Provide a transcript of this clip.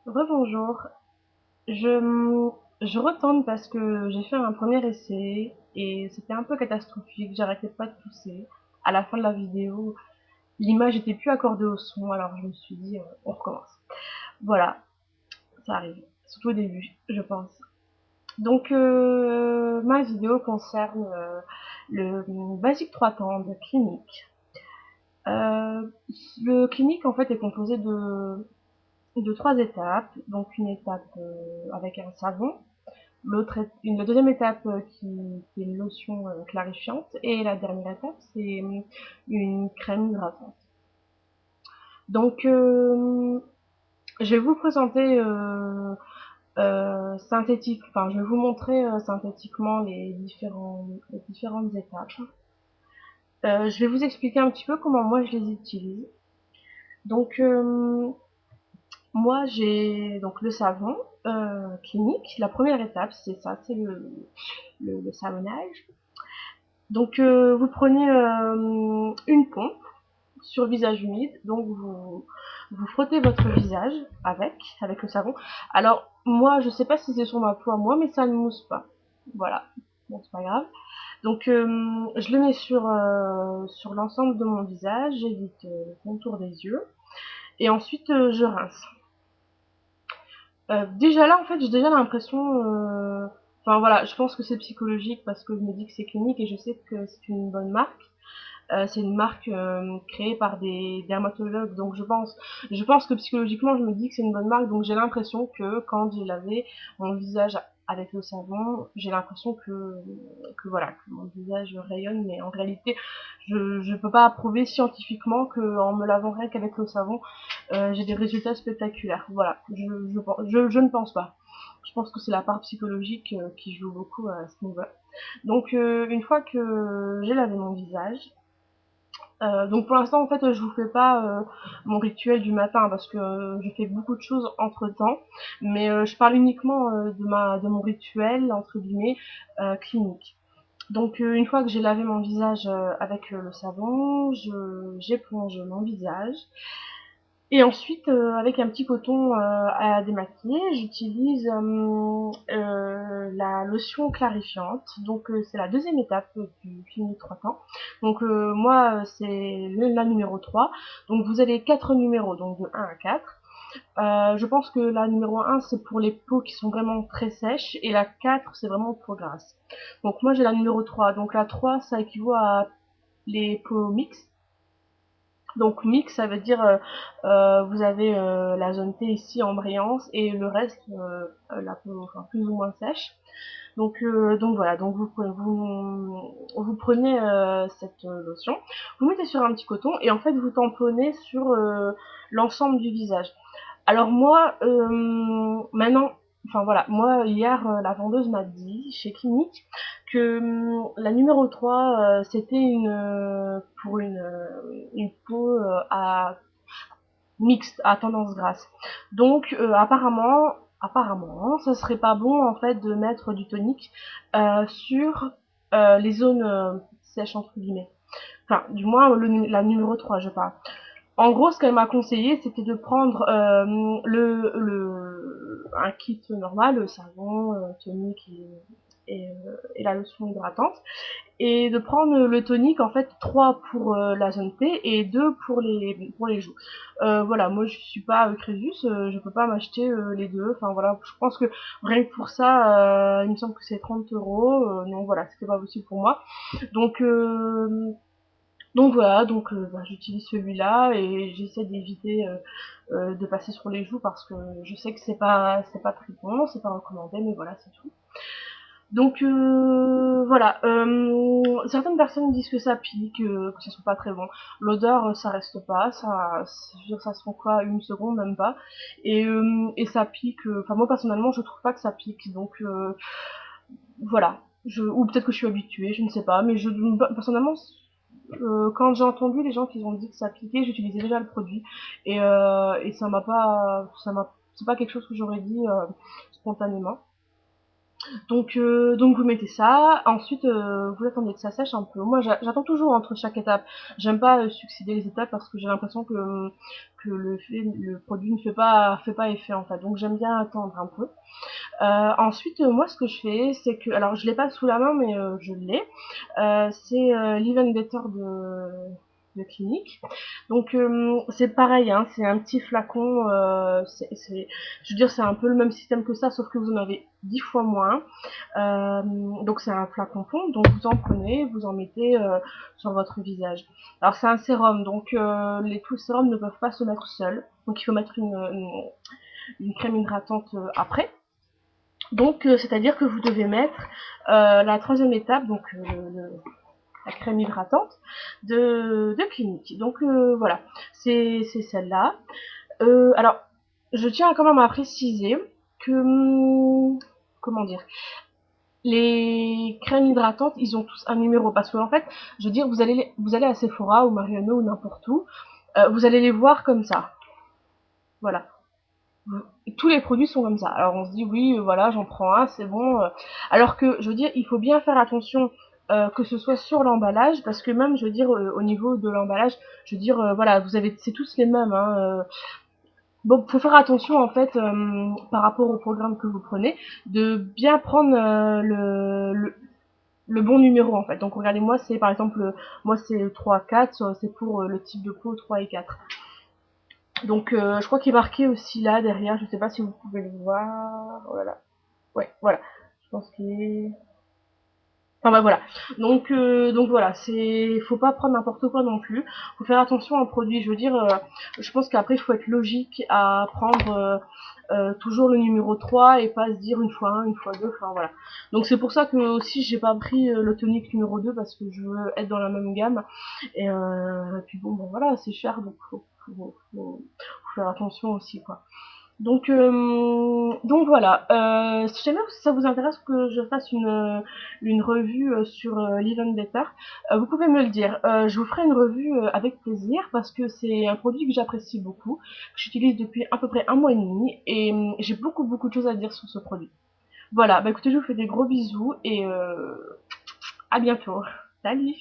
Rebonjour. Je retourne parce que j'ai fait un premier essai et c'était un peu catastrophique. J'arrêtais pas de tousser. À la fin de la vidéo, l'image était plus accordée au son, alors je me suis dit, on recommence. Voilà, ça arrive. Surtout au début, je pense. Donc, ma vidéo concerne le Basic 3 temps de clinique. Euh, le clinique, en fait, est composé de trois étapes. Donc, une étape avec un savon. La deuxième étape qui est une lotion clarifiante et la dernière étape c'est une crème hydratante. Donc je vais vous présenter enfin je vais vous montrer synthétiquement les différentes étapes. Je vais vous expliquer un petit peu comment moi je les utilise. Donc moi j'ai donc le savon clinique. La première étape c'est ça, c'est le savonnage. Donc vous prenez une pompe sur le visage humide, donc vous frottez votre visage avec le savon. Alors moi je sais pas si c'est sur ma peau à moi, mais ça ne mousse pas. Voilà, bon c'est pas grave. Donc je le mets sur l'ensemble de mon visage, j'évite le contour des yeux, et ensuite je rince. Déjà là en fait j'ai déjà l'impression enfin voilà, je pense que c'est psychologique parce que je me dis que c'est clinique et je sais que c'est une bonne marque. C'est une marque créée par des dermatologues, donc je pense que psychologiquement, je me dis que c'est une bonne marque, donc j'ai l'impression que quand j'ai lavé mon visage avec le savon, j'ai l'impression que voilà, que mon visage rayonne, mais en réalité, je peux pas approuver scientifiquement que en me lavant rien qu'avec le savon, j'ai des résultats spectaculaires. Voilà, je ne pense pas. Je pense que c'est la part psychologique qui joue beaucoup à ce niveau-là. Donc une fois que j'ai lavé mon visage, donc pour l'instant en fait je vous fais pas mon rituel du matin parce que je fais beaucoup de choses entre temps, mais je parle uniquement de mon rituel entre guillemets clinique. Donc une fois que j'ai lavé mon visage avec le savon, j'éponge mon visage et ensuite, avec un petit coton à démaquiller, j'utilise la lotion clarifiante. Donc, c'est la deuxième étape du clinique 3 temps. Donc, moi, c'est la numéro 3. Donc, vous avez quatre numéros, donc de 1 à 4. Je pense que la numéro 1, c'est pour les peaux qui sont vraiment très sèches. Et la 4, c'est vraiment pour grasses. Donc, moi, j'ai la numéro 3. Donc, la 3, ça équivaut à les peaux mixtes. Donc mix, ça veut dire vous avez la zone T ici en brillance et le reste la peau enfin, plus ou moins sèche. Donc voilà, donc vous prenez cette lotion, vous mettez sur un petit coton et en fait vous tamponnez sur l'ensemble du visage. Alors moi, maintenant, enfin voilà, moi hier, la vendeuse m'a dit chez Clinique que la numéro 3 c'était pour une peau à mixte, à tendance grasse. Donc apparemment, ça serait pas bon en fait de mettre du tonique sur les zones sèches entre guillemets. Enfin, du moins la numéro 3 je parle. En gros, ce qu'elle m'a conseillé, c'était de prendre un kit normal, le savon, tonique et la lotion hydratante, et de prendre le tonique, en fait, 3 pour la zone T et 2 pour les joues. Voilà, moi je suis pas Crésus, je peux pas m'acheter les deux, enfin voilà, je pense que rien que pour ça, il me semble que c'est 30 euros, non voilà, c'était pas possible pour moi. Donc voilà, donc bah, j'utilise celui-là et j'essaie d'éviter de passer sur les joues parce que je sais que c'est pas très bon, c'est pas recommandé, mais voilà, c'est tout. Donc voilà, certaines personnes disent que ça pique, que ça sent pas très bon. L'odeur, ça reste pas, je veux dire, ça sent quoi, une seconde même pas, et ça pique. Enfin moi personnellement, je trouve pas que ça pique, donc voilà. Ou peut-être que je suis habituée, je ne sais pas, mais personnellement, quand j'ai entendu les gens qui ont dit que ça piquait, j'utilisais déjà le produit et ça m'a pas, c'est pas quelque chose que j'aurais dit spontanément. Donc vous mettez ça, ensuite vous attendez que ça sèche un peu. Moi j'attends toujours entre chaque étape. J'aime pas succéder les étapes parce que j'ai l'impression que le produit ne fait pas effet en fait. Donc j'aime bien attendre un peu. Ensuite moi ce que je fais c'est que, alors je l'ai pas sous la main mais je l'ai. C'est l'Even Better de Clinique. Donc c'est pareil, hein, c'est un petit flacon, je veux dire c'est un peu le même système que ça, sauf que vous en avez 10 fois moins. Donc c'est un flacon fond, donc vous en prenez, vous en mettez sur votre visage. Alors c'est un sérum, donc tous les sérums ne peuvent pas se mettre seuls, donc il faut mettre une crème hydratante après. Donc c'est-à-dire que vous devez mettre la troisième étape, donc la crème hydratante de Clinique. Donc voilà, c'est celle-là. Alors, je tiens quand même à préciser que, comment dire, les crèmes hydratantes, ils ont tous un numéro. Parce que, en fait, je veux dire, vous allez à Sephora ou Mariano ou n'importe où, vous allez les voir comme ça. Voilà. Tous les produits sont comme ça. Alors on se dit oui, voilà, j'en prends un, c'est bon. Alors que, je veux dire, il faut bien faire attention que ce soit sur l'emballage, parce que même, je veux dire, au niveau de l'emballage, je veux dire, voilà, c'est tous les mêmes. Hein, bon, faut faire attention en fait par rapport au programme que vous prenez, de bien prendre le bon numéro en fait. Donc regardez, moi c'est par exemple, moi c'est 3, 4, c'est pour le type de peau 3 et 4. Donc je crois qu'il est marqué aussi là derrière, je sais pas si vous pouvez le voir. Voilà. Ouais, voilà. Je pense qu'il est... Enfin bah voilà. Donc voilà, faut pas prendre n'importe quoi non plus. Faut faire attention aux produits. Je veux dire, je pense qu'après il faut être logique à prendre toujours le numéro 3 et pas se dire une fois un, une fois deux. Enfin voilà. Donc c'est pour ça que aussi j'ai pas pris le tonique numéro 2 parce que je veux être dans la même gamme. Et puis bon voilà, c'est cher donc faut faire attention aussi quoi. Donc voilà. Si jamais ça vous intéresse que je fasse une revue sur l'Even Better, vous pouvez me le dire. Je vous ferai une revue avec plaisir parce que c'est un produit que j'apprécie beaucoup, que j'utilise depuis à peu près un mois et demi et j'ai beaucoup de choses à dire sur ce produit. Voilà, bah écoutez, je vous fais des gros bisous et à bientôt. Salut!